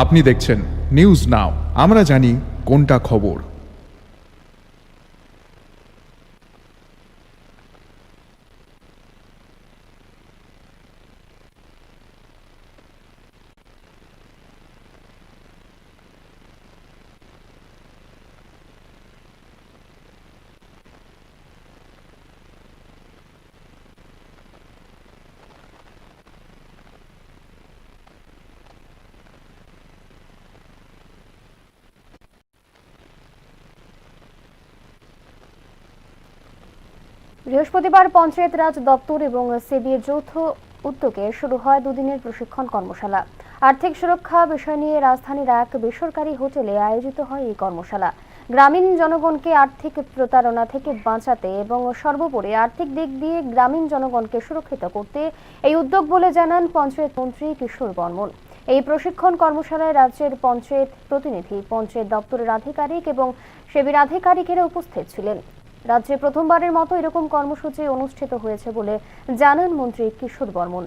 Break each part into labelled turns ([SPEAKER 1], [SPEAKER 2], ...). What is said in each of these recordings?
[SPEAKER 1] আপনি দেখছেন news now, আমরা জানি কোনটা খবর।
[SPEAKER 2] বৃহস্পতিবার পঞ্চায়েত রাজ দপ্তর এবং সেবির যৌথ উদ্যোগে শুরু হয় দুদিনের প্রশিক্ষণ কর্মশালা। আর্থিক সুরক্ষা বিষয় নিয়ে রাজধানীর এক বেসরকারি হোটেলে আয়োজিত হয় এই কর্মশালা। গ্রামীণ জনগণকে আর্থিক প্রতারণা থেকে বাঁচাতে এবং সর্বোপরি আর্থিক দিক দিয়ে গ্রামীণ জনগণকে সুরক্ষিত করতে এই উদ্যোগ বলে জানান পঞ্চায়েত মন্ত্রী কিশোর বর্মন। এই প্রশিক্ষণ কর্মশালায় রাজ্যের পঞ্চায়েত প্রতিনিধি, পঞ্চায়েত দপ্তরের আধিকারিক এবং সেবির আধিকারিকেরা উপস্থিত ছিলেন। রাজ্যে প্রথমবারের মতো এরকম কর্মসূচি অনুষ্ঠিত হয়েছে বলে জানান মন্ত্রী কিশোর বর্মন।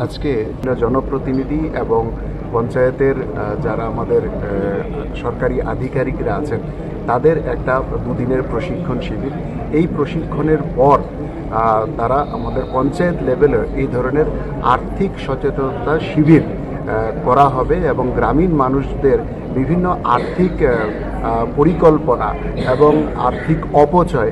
[SPEAKER 3] আজকে জনপ্রতিনিধি এবং পঞ্চায়েতের যারা আমাদের সরকারি আধিকারিকরা আছেন তাদের একটা দুদিনের প্রশিক্ষণ শিবির। এই প্রশিক্ষণের পর তারা আমাদের পঞ্চায়েত লেভেলে এই ধরনের আর্থিক সচেতনতা শিবির করা হবে এবং গ্রামীণ মানুষদের বিভিন্ন আর্থিক পরিকল্পনা এবং আর্থিক অপচয়